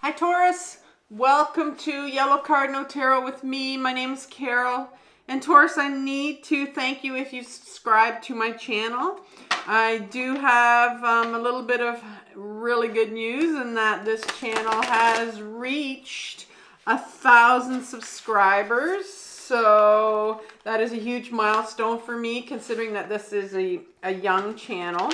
Hi Taurus, welcome to Yellow Cardinal Tarot with me. My name is Carol. And Taurus, I need to thank you if you subscribe to my channel. I do have a little bit of really good news in that this channel has reached 1,000 subscribers. So that is a huge milestone for me, considering that this is a young channel.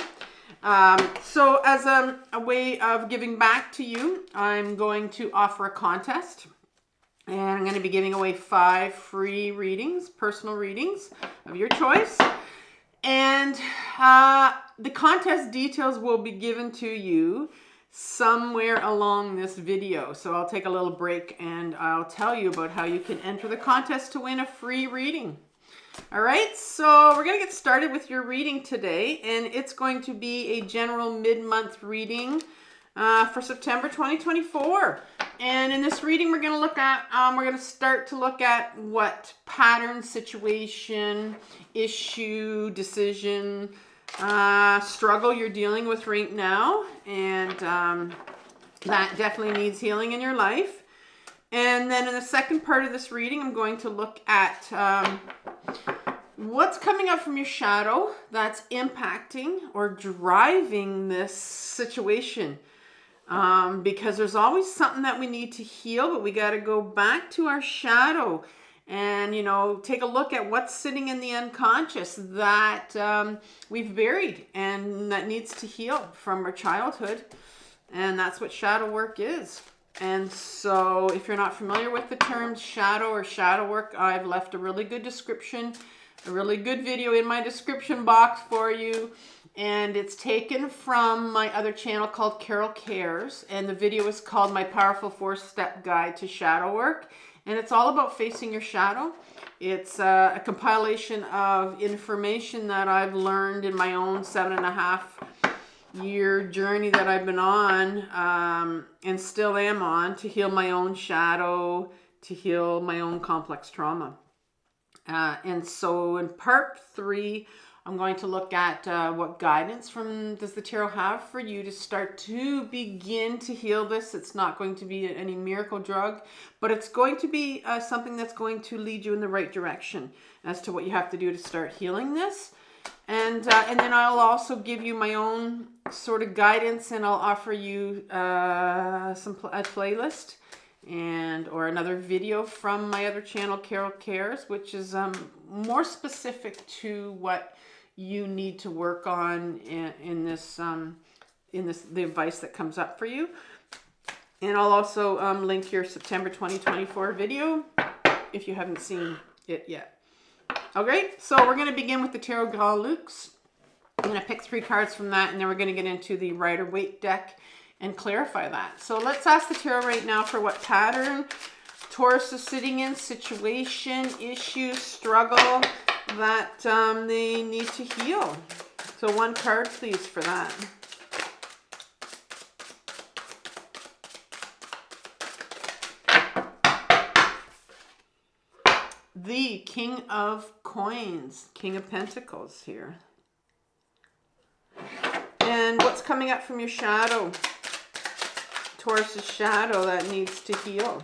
So as a way of giving back to you, I'm going to offer a contest. And I'm going to be giving away 5 free readings, personal readings of your choice. And the contest details will be given to you somewhere along this video. So I'll take a little break and I'll tell you about how you can enter the contest to win a free reading. All right, so we're going to get started with your reading today, and it's going to be a general mid-month reading for September 2024. And in this reading, we're going to look at, we're going to start to look at what pattern, situation, issue, decision, struggle you're dealing with right now, and that definitely needs healing in your life. And then in the second part of this reading, I'm going to look at what's coming up from your shadow that's impacting or driving this situation. Because there's always something that we need to heal, but we got to go back to our shadow and, you know, take a look at what's sitting in the unconscious that we've buried and that needs to heal from our childhood. And that's what shadow work is. And so if you're not familiar with the terms shadow or shadow work, I've left a really good description, a really good video in my description box for you. And it's taken from my other channel called Carol Cares. And the video is called My Powerful 4-Step Guide to Shadow Work. And it's all about facing your shadow. It's a compilation of information that I've learned in my own 7.5-year journey that I've been on and still am on to heal my own shadow, to heal my own complex trauma. And so in part 3, I'm going to look at what guidance does the tarot have for you to start to begin to heal this. It's not going to be any miracle drug, but it's going to be something that's going to lead you in the right direction as to what you have to do to start healing this. And then I'll also give you my own sort of guidance, and I'll offer you a playlist or another video from my other channel, Carol Cares, which is more specific to what you need to work on in the advice that comes up for you. And I'll also link your September 2024 video if you haven't seen it yet. Okay, so we're going to begin with the Tarot Galux. I'm going to pick 3 cards from that, and then we're going to get into the Rider-Waite deck and clarify that. So let's ask the tarot right now for what pattern Taurus is sitting in, situation, issue, struggle that they need to heal. So 1 card, please, for that. The King of Coins, King of Pentacles here. And what's coming up from your shadow? Taurus's shadow that needs to heal.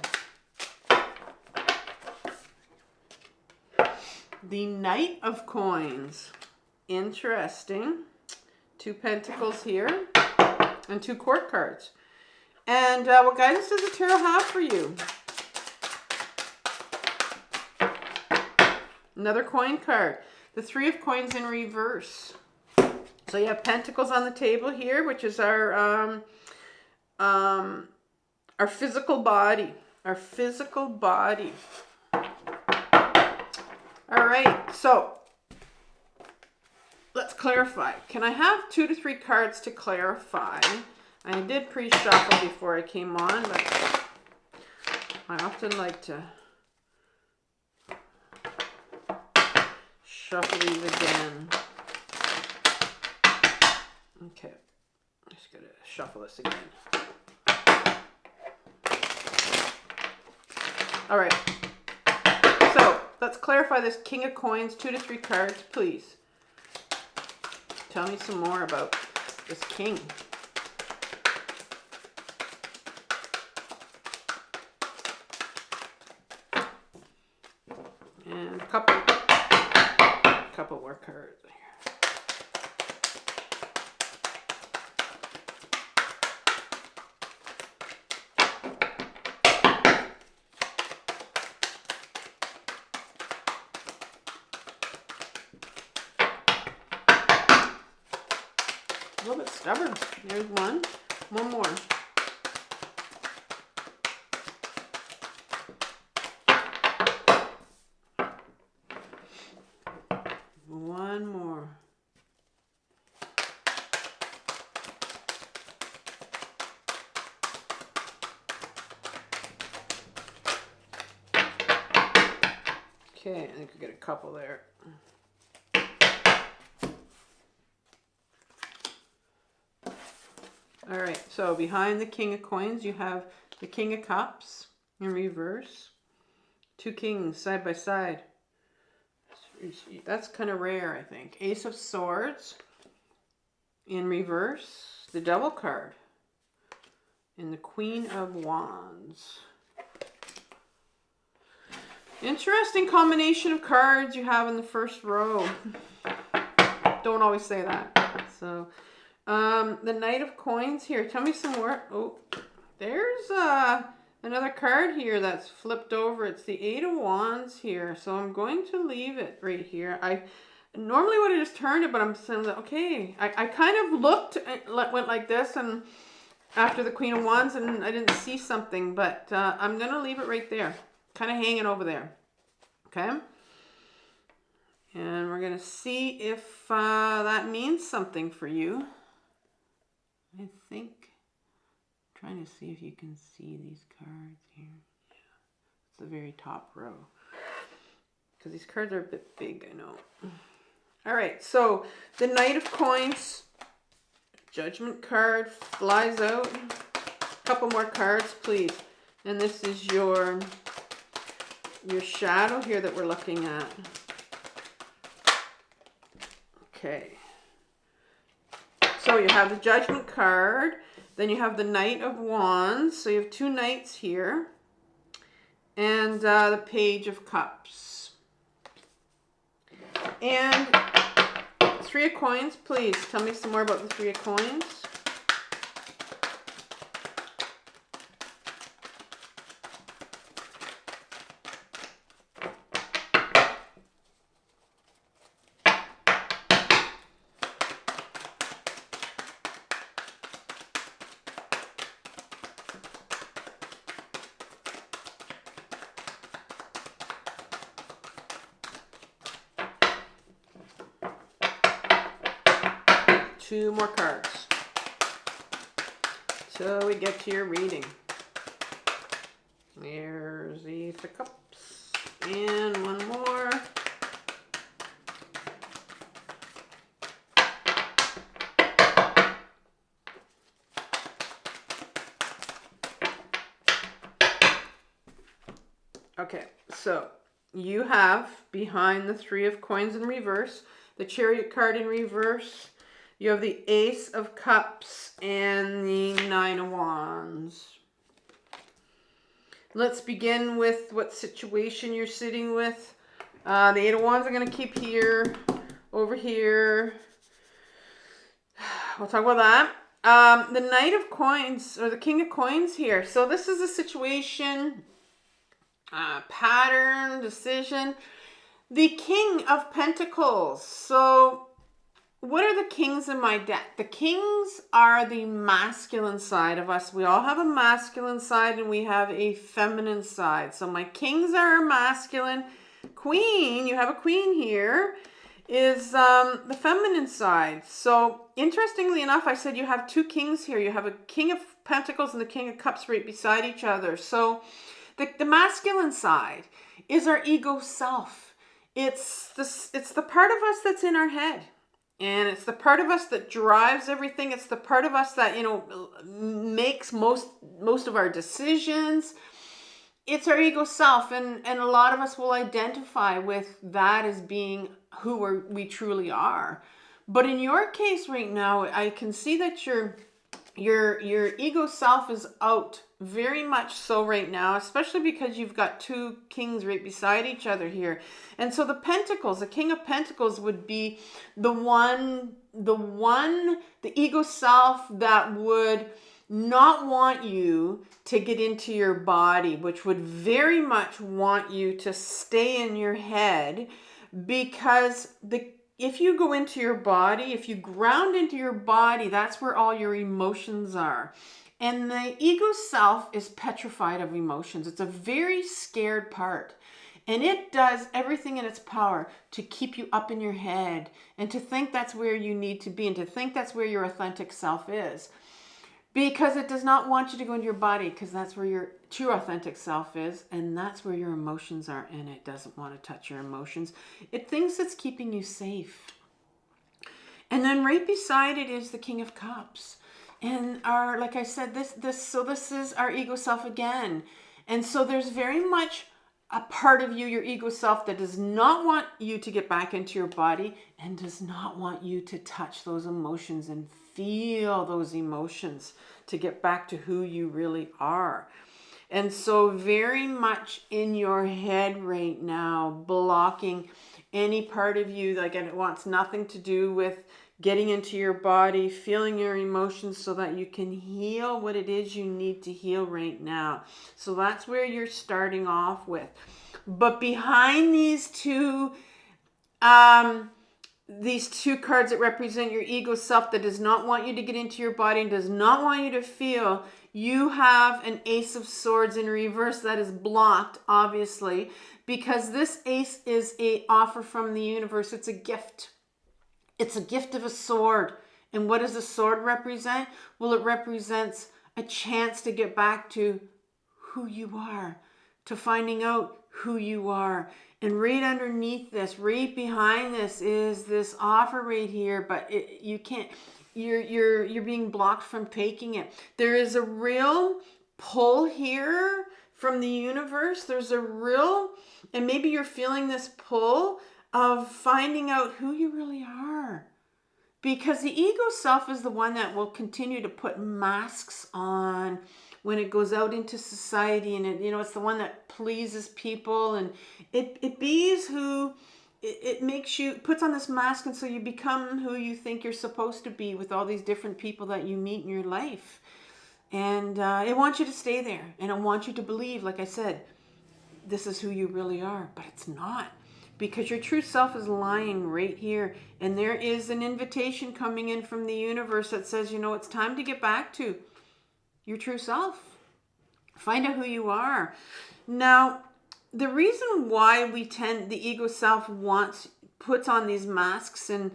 The Knight of Coins. Interesting. 2 pentacles here. And 2 court cards. And what guidance does the tarot have for you? Another coin card. The 3 of Coins in reverse. So you have pentacles on the table here, which is our physical body. Our physical body. All right, so let's clarify. Can I have 2 to 3 cards to clarify? I did pre-shuffle before I came on, but I often like to shuffle these again. Okay, I'm just gonna shuffle this again. All right. So let's clarify this King of Coins, 2 to 3 cards, please. Tell me some more about this king. couple more cards here. A little bit stubborn. There's one more. One more. Okay, I think we get a couple there. All right, so behind the King of Coins, you have the King of Cups in reverse. Two kings side by side. That's kind of rare, I think. Ace of Swords in reverse. The Devil card. And the Queen of Wands. Interesting combination of cards you have in the first row. Don't always say that. So, the Knight of Coins here. Tell me some more. Oh, there's another card here that's flipped over. It's the Eight of Wands here. So I'm going to leave it right here. I normally would have just turned it, but I'm saying, okay. I kind of looked, went like this, and after the Queen of Wands, and I didn't see something, but I'm going to leave it right there. Kind of hanging over there. Okay? And we're going to see if that means something for you. I think, I'm trying to see if you can see these cards here. Yeah, it's the very top row. Because these cards are a bit big, I know. All right, so the Knight of Coins, Judgment card flies out. A couple more cards, please. And this is your shadow here that we're looking at. Okay. So you have the Judgment card, then you have the Knight of Wands, so you have two knights here, and the Page of Cups. And Three of Coins, please. Tell me some more about the Three of Coins. Two more cards till we get to your reading. There's the Ace of Cups and one more. Okay, so you have behind the Three of Coins in reverse, the Chariot card in reverse. You have the Ace of Cups and the Nine of Wands. Let's begin with what situation you're sitting with. The Eight of Wands I'm going to keep here, over here. We'll talk about that. The Knight of Coins, or the King of Coins here. So this is a situation, pattern, decision. The King of Pentacles. So what are the kings in my deck? The kings are the masculine side of us. We all have a masculine side and we have a feminine side. So my kings are masculine. Queen, you have a queen here, is the feminine side. So interestingly enough, I said you have two kings here. You have a King of Pentacles and the King of Cups right beside each other. So the masculine side is our ego self. It's the part of us that's in our head. And it's the part of us that drives everything. It's the part of us that, makes most of our decisions. It's our ego self. And a lot of us will identify with that as being who we truly are. But in your case right now, I can see that you're your ego self is out very much so right now, especially because you've got two kings right beside each other here. And so the pentacles, the king of pentacles would be the ego self that would not want you to get into your body, which would very much want you to stay in your head, because if you go into your body, if you ground into your body, that's where all your emotions are. And the ego self is petrified of emotions. It's a very scared part. And it does everything in its power to keep you up in your head and to think that's where you need to be and to think that's where your authentic self is. Because it does not want you to go into your body, because that's where your true authentic self is, and that's where your emotions are, and it doesn't want to touch your emotions. It thinks it's keeping you safe. And then right beside it is the King of Cups. And like I said, this is our ego self again. And so there's very much a part of you, your ego self, that does not want you to get back into your body and does not want you to touch those emotions and feel those emotions to get back to who you really are. And so very much in your head right now, blocking any part of you, like, and it wants nothing to do with getting into your body, feeling your emotions so that you can heal what it is you need to heal right now. So that's where you're starting off with. But behind these two cards that represent your ego self that does not want you to get into your body and does not want you to feel, you have an Ace of Swords in reverse that is blocked, obviously, because this ace is an offer from the universe. It's a gift. It's a gift of a sword. And what does a sword represent? Well, it represents a chance to get back to who you are, to finding out who you are. And right underneath this, right behind this, is this offer right here, but you can't, you're being blocked from taking it. There is a real pull here from the universe. There's a real, and maybe you're feeling this pull of finding out who you really are. Because the ego self is the one that will continue to put masks on when it goes out into society, and it's the one that pleases people, and it bees who it makes you, puts on this mask, and so you become who you think you're supposed to be with all these different people that you meet in your life. And it wants you to stay there, and it wants you to believe, like I said, this is who you really are, but it's not. Because your true self is lying right here. And there is an invitation coming in from the universe that says, it's time to get back to your true self. Find out who you are. Now, the reason why the ego self puts on these masks and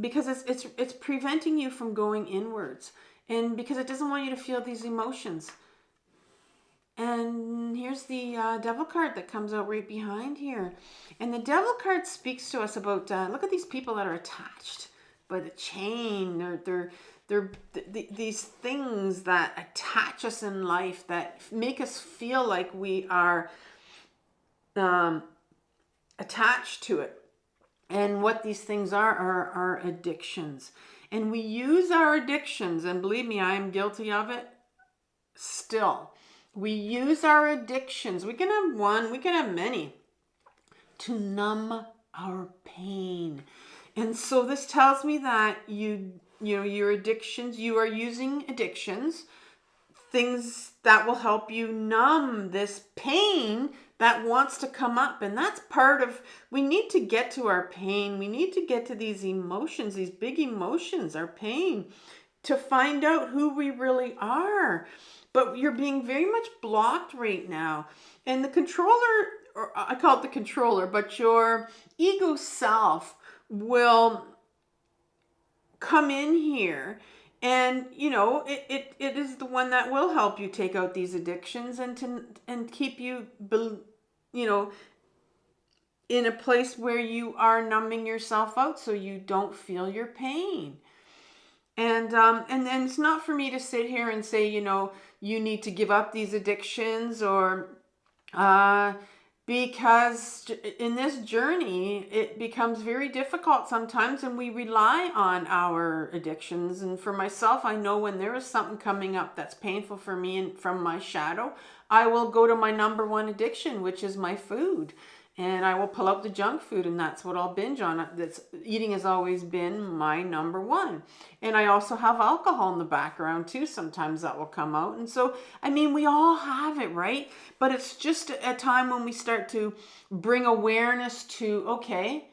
because it's preventing you from going inwards. And because it doesn't want you to feel these emotions. And here's the devil card that comes out right behind here. And the devil card speaks to us about, look at these people that are attached by the chain. They're these things that attach us in life, that make us feel like we are attached to it. And what these things are addictions. And we use our addictions, and believe me, I am guilty of it still. We use our addictions, we can have one, we can have many, to numb our pain. And so this tells me that your addictions, you are using addictions, things that will help you numb this pain that wants to come up. And that's part of, we need to get to our pain. We need to get to these emotions, these big emotions, our pain, to find out who we really are. But you're being very much blocked right now. And the controller, or I call it the controller, but your ego self will come in here, and it is the one that will help you take out these addictions and keep you in a place where you are numbing yourself out so you don't feel your pain. And then it's not for me to sit here and say, you need to give up these addictions, or because in this journey, it becomes very difficult sometimes, and we rely on our addictions. And for myself, I know when there is something coming up that's painful for me and from my shadow, I will go to my number one addiction, which is my food. And I will pull out the junk food, and that's what I'll binge on. Eating has always been my number one. And I also have alcohol in the background too. Sometimes that will come out. And so, I mean, we all have it, right? But it's just a time when we start to bring awareness to, okay,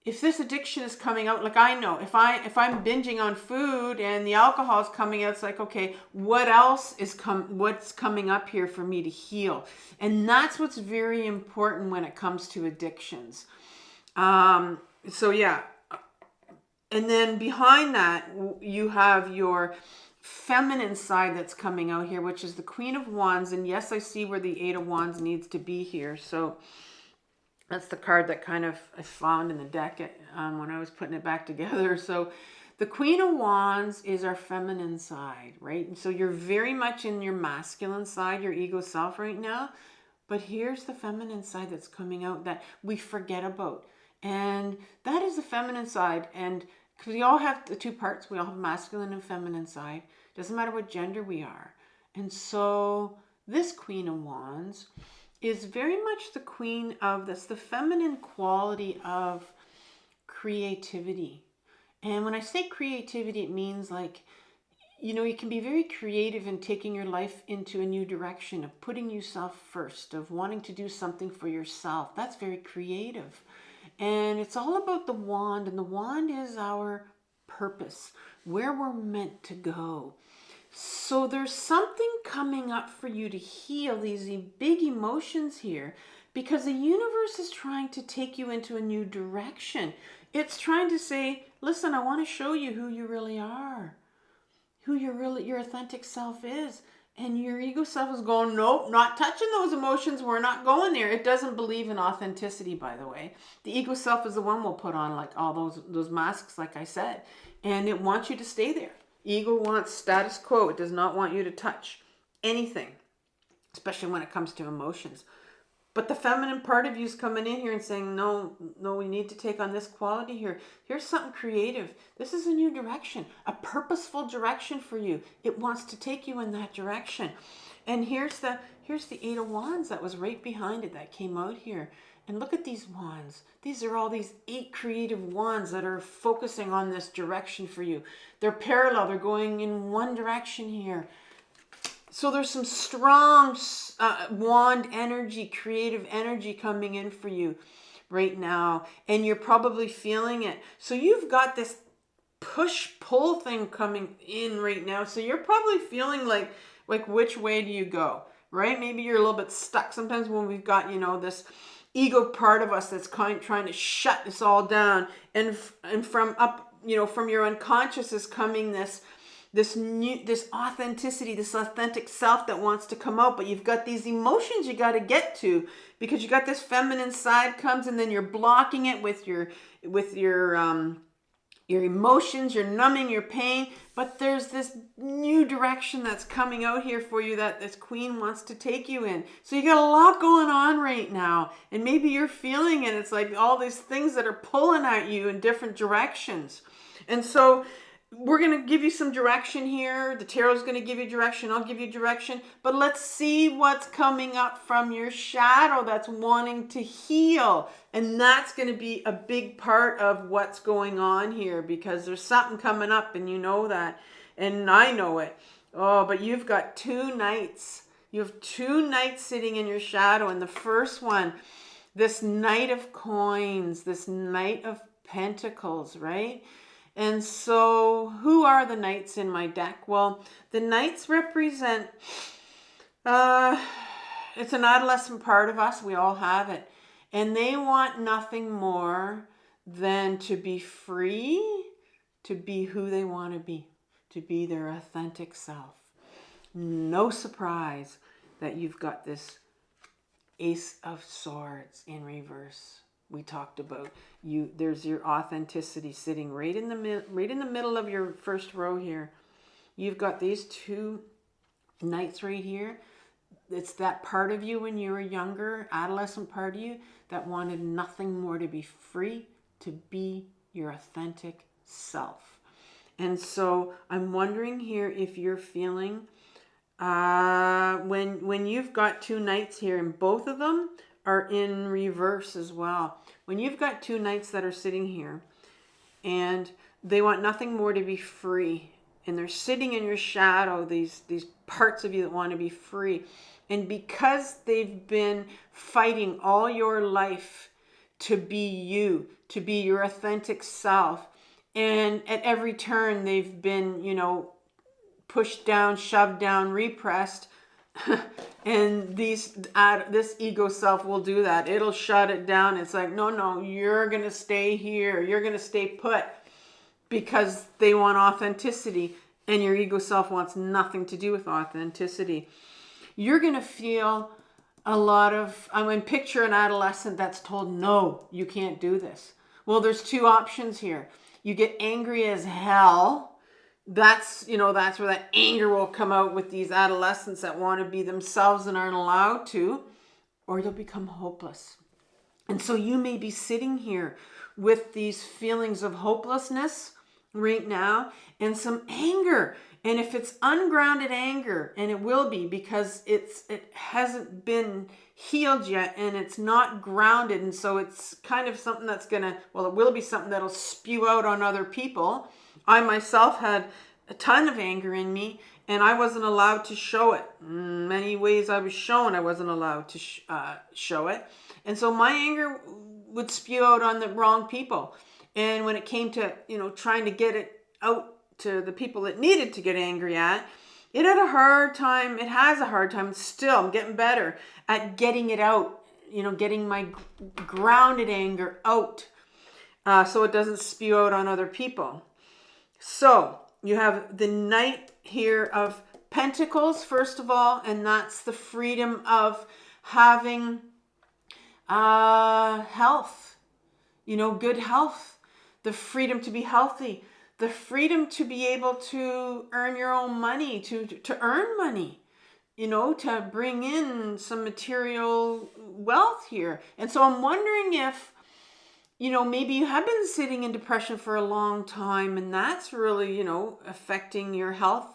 if this addiction is coming out, like I know if I'm binging on food and the alcohol is coming out, it's like, okay, what else is what's coming up here for me to heal? And that's what's very important when it comes to addictions. So yeah. And then behind that, you have your feminine side that's coming out here, which is the Queen of Wands. And yes, I see where the Eight of Wands needs to be here. So that's the card that kind of I found in the deck when I was putting it back together. So the Queen of Wands is our feminine side, right? And so you're very much in your masculine side, your ego self right now. But here's the feminine side that's coming out that we forget about. And that is the feminine side. And because we all have the two parts, we all have masculine and feminine side. Doesn't matter what gender we are. And so this Queen of Wands is very much the queen of this, the feminine quality of creativity. And when I say creativity, it means like, you know, you can be very creative in taking your life into a new direction, of putting yourself first, of wanting to do something for yourself. That's very creative. And it's all about the wand, and the wand is our purpose, where we're meant to go. So there's something coming up for you to heal these big emotions here, because the universe is trying to take you into a new direction. It's trying to say, listen, I want to show you who you really are, who your authentic self is. And your ego self is going, nope, not touching those emotions. We're not going there. It doesn't believe in authenticity, by the way. The ego self is the one will put on like all those masks, like I said, and it wants you to stay there. Ego wants status quo. It does not want you to touch anything, especially when it comes to emotions. But the feminine part of you is coming in here and saying, no, we need to take on this quality here. Here's something creative. This is a new direction, a purposeful direction for you. It wants to take you in that direction. And here's the Eight of Wands that was right behind it that came out here. And look at these wands. These are all these 8 creative wands that are focusing on this direction for you. They're parallel. They're going in one direction here. So there's some strong wand energy, creative energy coming in for you right now. And you're probably feeling it. So you've got this push-pull thing coming in right now. So you're probably feeling like which way do you go, right? Maybe you're a little bit stuck. Sometimes when we've got, you know, this ego part of us that's trying to shut this all down. And from up, you know, from your unconscious is coming this authenticity, this authentic self that wants to come out, but you've got these emotions you got to get to, because you got this feminine side comes, and then you're blocking it with your emotions, you're numbing your pain. But there's this new direction that's coming out here for you that this queen wants to take you in. So you got a lot going on right now, and maybe you're feeling it. It's like all these things that are pulling at you in different directions. And so we're going to give you some direction here. The tarot is going to give you direction. I'll give you direction. But let's see what's coming up from your shadow that's wanting to heal. And that's going to be a big part of what's going on here, because there's something coming up, and you know that. And I know it. Oh, but you've got 2 knights. You have 2 knights sitting in your shadow. And the first one, this Knight of Coins, this Knight of Pentacles, right? And so who are the knights in my deck? Well, the knights represent, it's an adolescent part of us. We all have it. And they want nothing more than to be free, to be who they want to be their authentic self. No surprise that you've got this Ace of Swords in reverse. We talked about you. There's your authenticity sitting right in the middle of your first row here. You've got these 2 knights right here. it's that part of you when you were younger, adolescent part of you, that wanted nothing more to be free, to be your authentic self. And so I'm wondering here if you're feeling when you've got two knights here, and both of them are in reverse as well. When you've got two knights that are sitting here and they want nothing more to be free, and they're sitting in your shadow, these parts of you that want to be free, and because they've been fighting all your life to be you, to be your authentic self, and at every turn they've been, pushed down, shoved down, repressed. And this ego self will do that. It'll shut it down. It's like, no, you're going to stay here. You're going to stay put, because they want authenticity, and your ego self wants nothing to do with authenticity. You're going to feel a lot of, picture an adolescent that's told, no, you can't do this. Well, there's two options here. You get angry as hell. That's where that anger will come out with these adolescents that want to be themselves and aren't allowed to, or you'll become hopeless. And so you may be sitting here with these feelings of hopelessness right now and some anger. And if it's ungrounded anger, and it will be, because it hasn't been healed yet and it's not grounded, and so it's kind of something that's it will be something that'll spew out on other people. I myself had a ton of anger in me, and I wasn't allowed to show it. In many ways I was shown I wasn't allowed to show it. And so my anger would spew out on the wrong people. And when it came to, trying to get it out to the people that needed to get angry at, it had a hard time. It has a hard time still. I'm getting better at getting it out, getting my grounded anger out, so it doesn't spew out on other people. So you have the Knight here of Pentacles, first of all, and that's the freedom of having health, good health, the freedom to be healthy, the freedom to be able to earn your own money, to earn money, to bring in some material wealth here. And so I'm wondering if, maybe you have been sitting in depression for a long time, and that's really, affecting your health.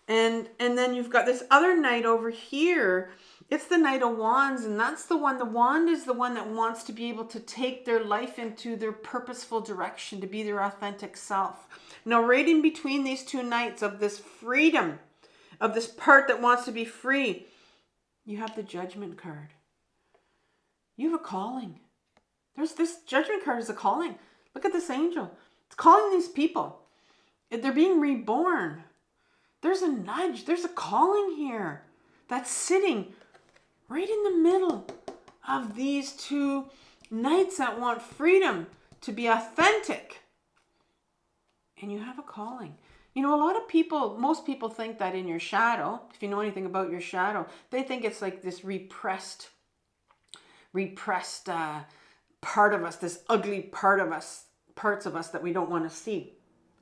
And then you've got this other Knight over here. It's the Knight of Wands, and that's the wand is the one that wants to be able to take their life into their purposeful direction, to be their authentic self. Now, right in between these two Knights of this freedom, of this part that wants to be free, you have the Judgment card. You have a calling. This Judgment card is a calling. Look at this angel. It's calling these people. They're being reborn. There's a nudge. There's a calling here that's sitting right in the middle of these two Knights that want freedom to be authentic. And you have a calling. A lot of people, most people think that in your shadow, if you know anything about your shadow, they think it's like this repressed part of us, this ugly part of us, parts of us that we don't want to see.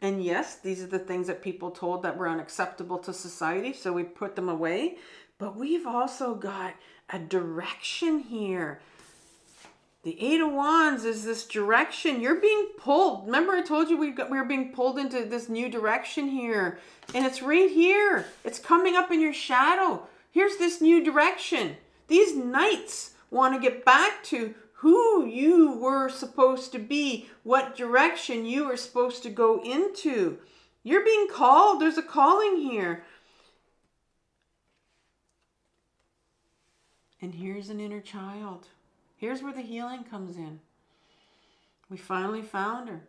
And yes, these are the things that people told that were unacceptable to society, so we put them away. But we've also got a direction here. The Eight of Wands is this direction. You're being pulled. Remember I told you we were being pulled into this new direction here. And it's right here. It's coming up in your shadow. Here's this new direction. These Knights want to get back to who you were supposed to be, what direction you were supposed to go into. You're being called. There's a calling here. And here's an inner child. Here's where the healing comes in. We finally found her.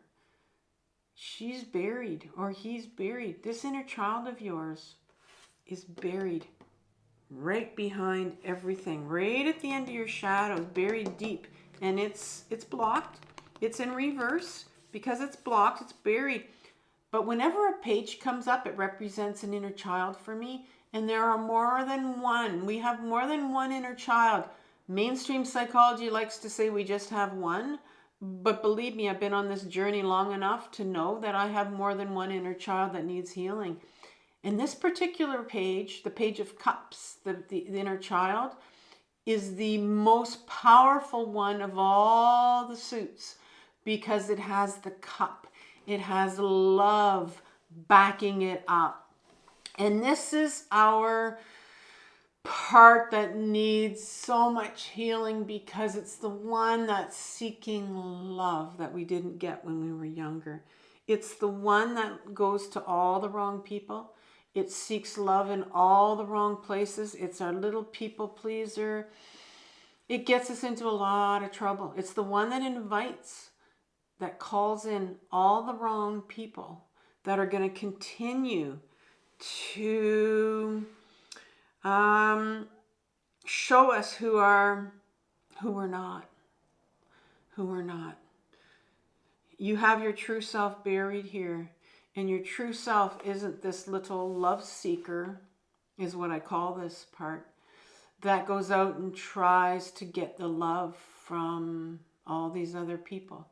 She's buried, or he's buried. This inner child of yours is buried right behind everything, right at the end of your shadow, buried deep. And it's blocked. It's in reverse. Because it's blocked, it's buried. But whenever a page comes up, it represents an inner child for me. And there are more than one. We have more than one inner child. Mainstream psychology likes to say we just have one. But believe me, I've been on this journey long enough to know that I have more than one inner child that needs healing. And this particular page, the Page of Cups, the inner child, is the most powerful one of all the suits because it has the cup. It has love backing it up. And this is our part that needs so much healing because it's the one that's seeking love that we didn't get when we were younger. It's the one that goes to all the wrong people. It seeks love in all the wrong places. It's our little people pleaser. It gets us into a lot of trouble. It's the one that invites, that calls in all the wrong people that are going to continue to show us who we're not. You have your true self buried here, and your true self isn't this little love seeker, is what I call this part, that goes out and tries to get the love from all these other people.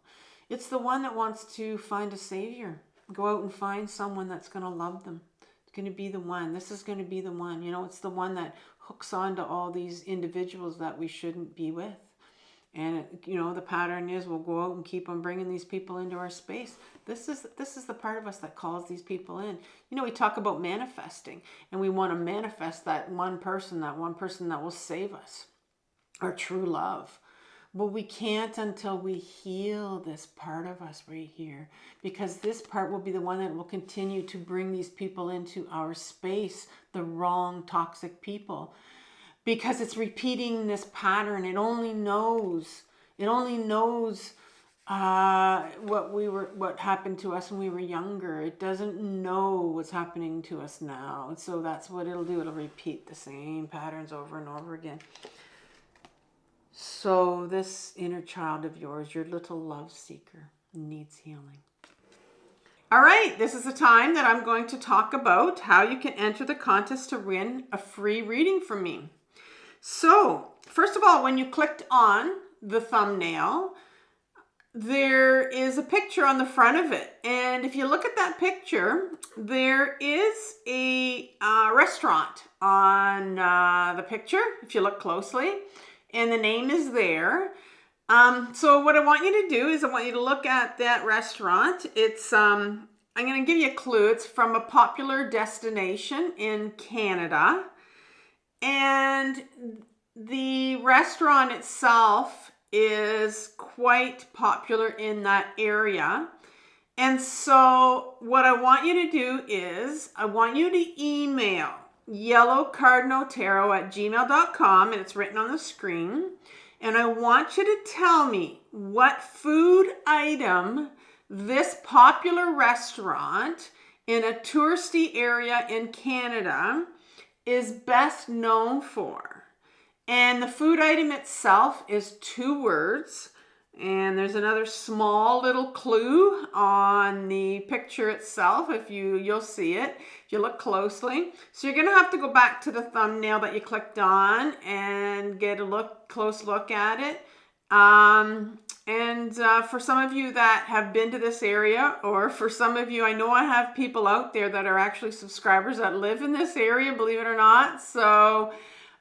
It's the one that wants to find a savior, go out and find someone that's going to love them. It's going to be the one. This is going to be the one. You know, it's the one that hooks onto all these individuals that we shouldn't be with. And, you know, the pattern is we'll go out and keep on bringing these people into our space. This is the part of us that calls these people in. You know, we talk about manifesting, and we want to manifest that one person that will save us, our true love. But we can't until we heal this part of us right here, because this part will be the one that will continue to bring these people into our space, the wrong toxic people. Because it's repeating this pattern. It only knows what happened to us when we were younger. It doesn't know what's happening to us now. And so that's what it'll do. It'll repeat the same patterns over and over again. So this inner child of yours, your little love seeker, needs healing. All right, this is the time that I'm going to talk about how you can enter the contest to win a free reading from me. So, first of all, when you clicked on the thumbnail, there is a picture on the front of it. And if you look at that picture, there is a restaurant on the picture, if you look closely, and the name is there. So what I want you to do is I want you to look at that restaurant. It's, I'm going to give you a clue. It's from a popular destination in Canada. And the restaurant itself is quite popular in that area. And so what I want you to do is I want you to email yellowcardinaltarot@gmail.com, and it's written on the screen. And I want you to tell me what food item this popular restaurant in a touristy area in Canada is best known for. And the food item itself is 2 words. And there's another small little clue on the picture itself. You'll see it if you look closely. So you're going to have to go back to the thumbnail that you clicked on and get a close look at it. For some of you that have been to this area, or for some of you, I know I have people out there that are actually subscribers that live in this area, believe it or not. So,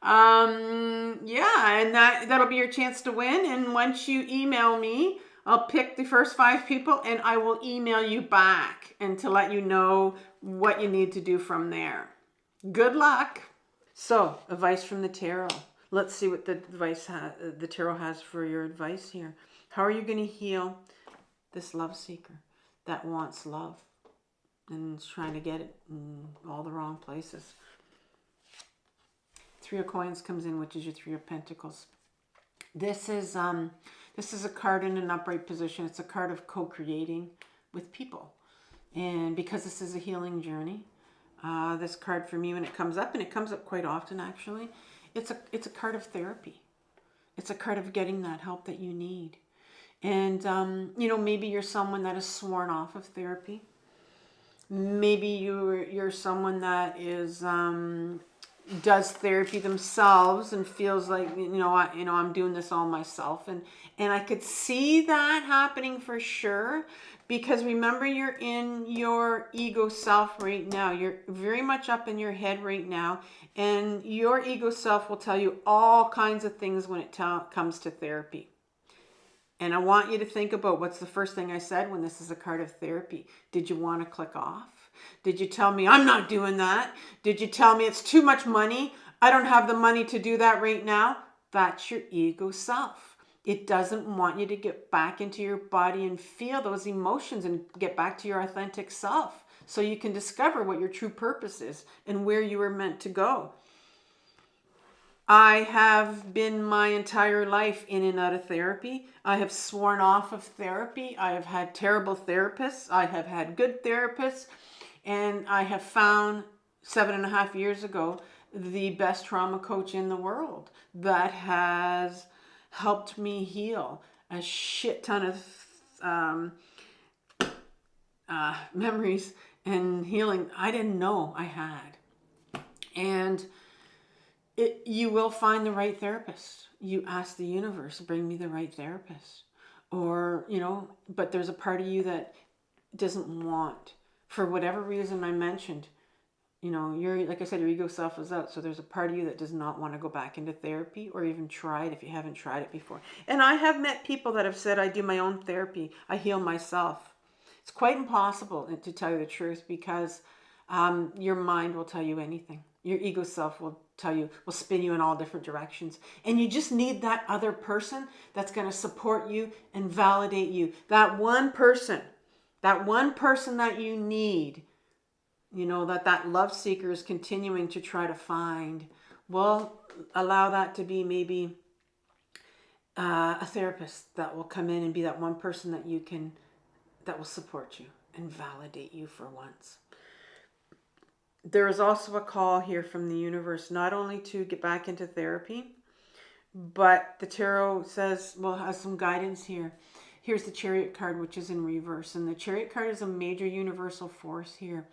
yeah, and that'll be your chance to win. And once you email me, I'll pick the first 5 people and I will email you back and to let you know what you need to do from there. Good luck. So, advice from the tarot. Let's see what the tarot has for your advice here. How are you going to heal this love seeker that wants love and is trying to get it in all the wrong places? 3 of Coins comes in, which is your 3 of Pentacles. This is a card in an upright position. It's a card of co-creating with people. And because this is a healing journey, this card for me, when it comes up, and it comes up quite often actually, it's a card of therapy. It's a card of getting that help that you need. And, you know, maybe you're someone that is sworn off of therapy. Maybe you're someone that is, does therapy themselves and feels like, I'm doing this all myself. And I could see that happening for sure, Because remember, you're in your ego self right now. You're very much up in your head right now. And your ego self will tell you all kinds of things when it comes to therapy. And I want you to think about what's the first thing I said when this is a card of therapy. Did you want to click off? Did you tell me, I'm not doing that? Did you tell me it's too much money? I don't have the money to do that right now. That's your ego self. It doesn't want you to get back into your body and feel those emotions and get back to your authentic self so you can discover what your true purpose is and where you were meant to go. I have been my entire life in and out of therapy. I have sworn off of therapy. I have had terrible therapists. I have had good therapists. And I have found 7.5 years ago the best trauma coach in the world that has helped me heal a shit ton of memories and healing I didn't know I had. And you will find the right therapist. You ask the universe, bring me the right therapist. Or, but there's a part of you that doesn't want, for whatever reason I mentioned, you're, like I said, your ego self is out. So there's a part of you that does not want to go back into therapy or even try it if you haven't tried it before. And I have met people that have said, I do my own therapy. I heal myself. It's quite impossible, to tell you the truth, because your mind will tell you anything. Your ego self will spin you in all different directions. And you just need that other person that's going to support you and validate you. That one person that you need, that love seeker is continuing to try to find. Well, allow that to be maybe a therapist that will come in and be that one person that will support you and validate you for once. There is also a call here from the universe, not only to get back into therapy, but the tarot says, has some guidance here. Here's the Chariot card, which is in reverse. And the Chariot card is a major universal force here.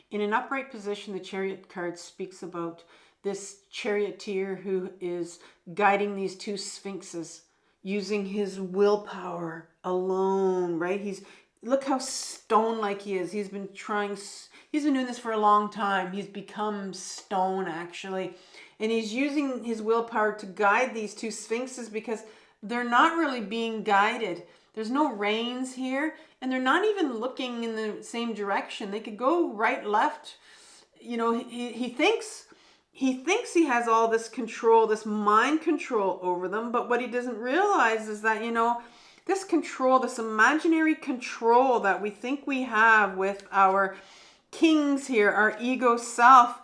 In an upright position, the Chariot card speaks about this charioteer who is guiding these two sphinxes using his willpower alone, right? Look how stone-like he is. He's been doing this for a long time. He's become stone, actually. And he's using his willpower to guide these two sphinxes because they're not really being guided. There's no reins here, and they're not even looking in the same direction. They could go right, left. He thinks he has all this control, this mind control over them, but what he doesn't realize is that, this control, this imaginary control that we think we have with our kings here, our ego self,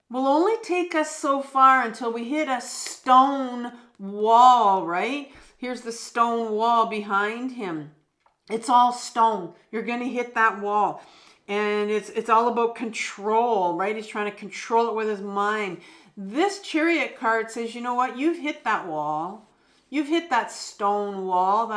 will only take us so far until we hit a stone wall, right? Here's the stone wall behind him. It's all stone. You're going to hit that wall. And it's all about control, right? He's trying to control it with his mind. This Chariot card says, you know what? You've hit that wall. You've hit that stone wall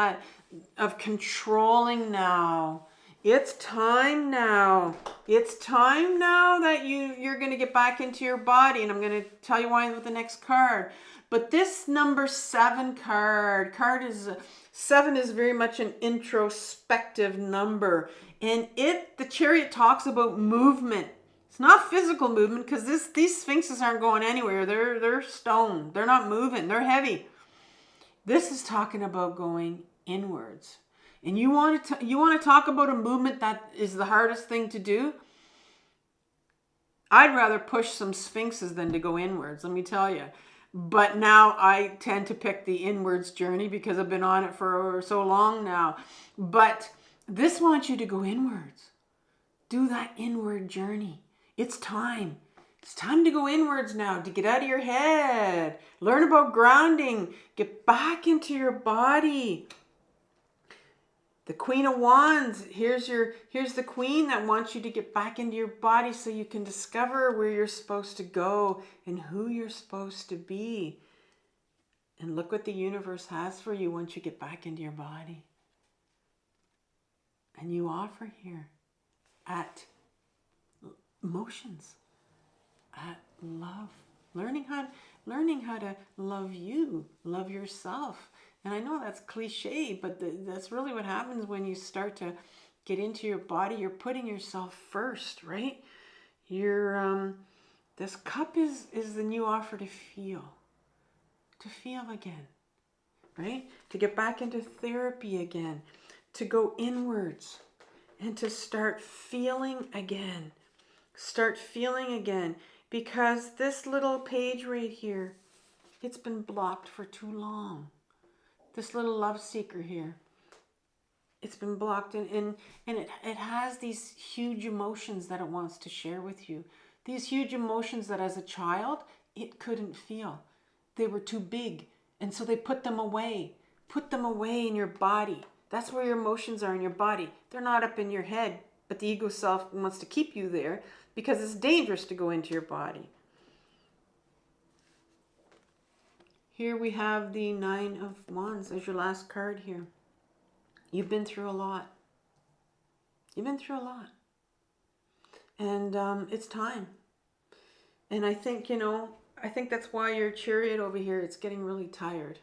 of controlling now. It's time now. It's time now that you're going to get back into your body. And I'm going to tell you why with the next card. But this number 7 seven is very much an introspective number. And the Chariot talks about movement. It's not physical movement because these sphinxes aren't going anywhere. They're stone. They're not moving. They're heavy. This is talking about going inwards. And you want to talk about a movement that is the hardest thing to do? I'd rather push some sphinxes than to go inwards, let me tell you. But now I tend to pick the inwards journey because I've been on it for so long now. But this wants you to go inwards. Do that inward journey. It's time. It's time to go inwards now, to get out of your head. Learn about grounding. Get back into your body. The Queen of Wands, here's the Queen that wants you to get back into your body so you can discover where you're supposed to go and who you're supposed to be. And look what the universe has for you once you get back into your body. And you offer here at emotions, at love, learning how to love you, love yourself. And I know that's cliche, but that's really what happens when you start to get into your body. You're putting yourself first, right? You're, this cup is the new offer to feel again, right? To get back into therapy again, to go inwards and to start feeling again. Start feeling again, because this little page right here, it's been blocked for too long. This little love seeker here, it's been blocked, and it has these huge emotions that it wants to share with you. These huge emotions that as a child, it couldn't feel. They were too big, and so they put them away. Put them away in your body. That's where your emotions are, in your body. They're not up in your head, but the ego self wants to keep you there because it's dangerous to go into your body. Here we have the Nine of Wands as your last card here. You've been through a lot. You've been through a lot. And it's time. And I think, I think that's why your Chariot over here, it's getting really tired.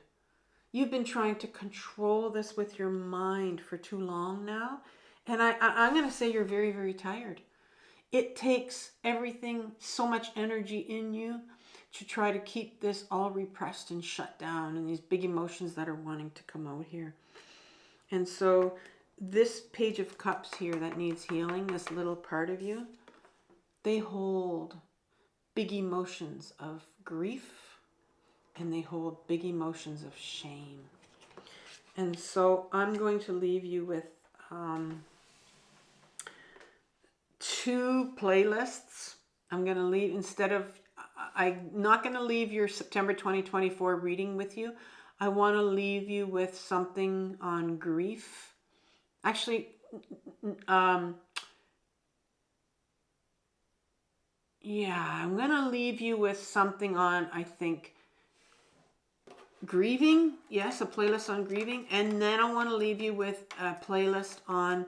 You've been trying to control this with your mind for too long now. And I'm going to say you're very, very tired. It takes everything, so much energy in you to try to keep this all repressed and shut down, and these big emotions that are wanting to come out here. And so this Page of Cups here that needs healing, this little part of you, they hold big emotions of grief, and they hold big emotions of shame. And so I'm going to leave you with 2 playlists. I'm going to leave, I'm not going to leave your September 2024 reading with you. I want to leave you with something on grief. Actually, yeah, I'm going to leave you with something on, I think, grieving. Yes, a playlist on grieving. And then I want to leave you with a playlist on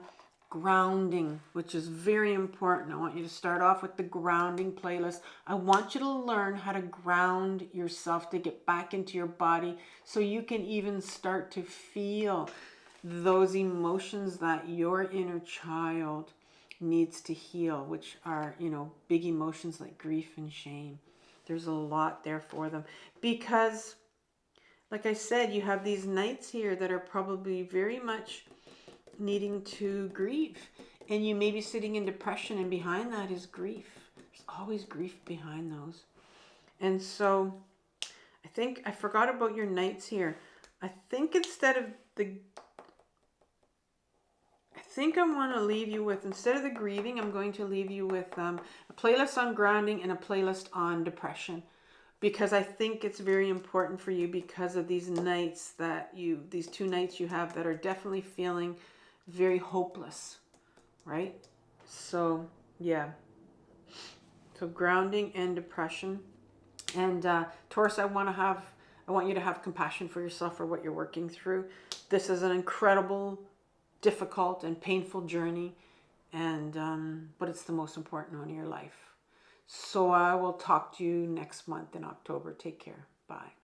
grounding, which is very important. I want you to start off with the grounding playlist. I want you to learn how to ground yourself, to get back into your body so you can even start to feel those emotions that your inner child needs to heal, which are, big emotions like grief and shame. There's a lot there for them because, like I said, you have these knights here that are probably very much needing to grieve, and you may be sitting in depression, and behind that is grief. There's always grief behind those. And so I think I forgot about your knights here. I think I want to leave you with, instead of the grieving, I'm going to leave you with a playlist on grounding and a playlist on depression, because I think it's very important for you because of these knights these 2 knights you have that are definitely feeling very hopeless, right? So yeah, so grounding and depression. And Taurus, I want you to have compassion for yourself for what you're working through. This is an incredible, difficult and painful journey, and but it's the most important one in your life. So I will talk to you next month in October. Take care. Bye.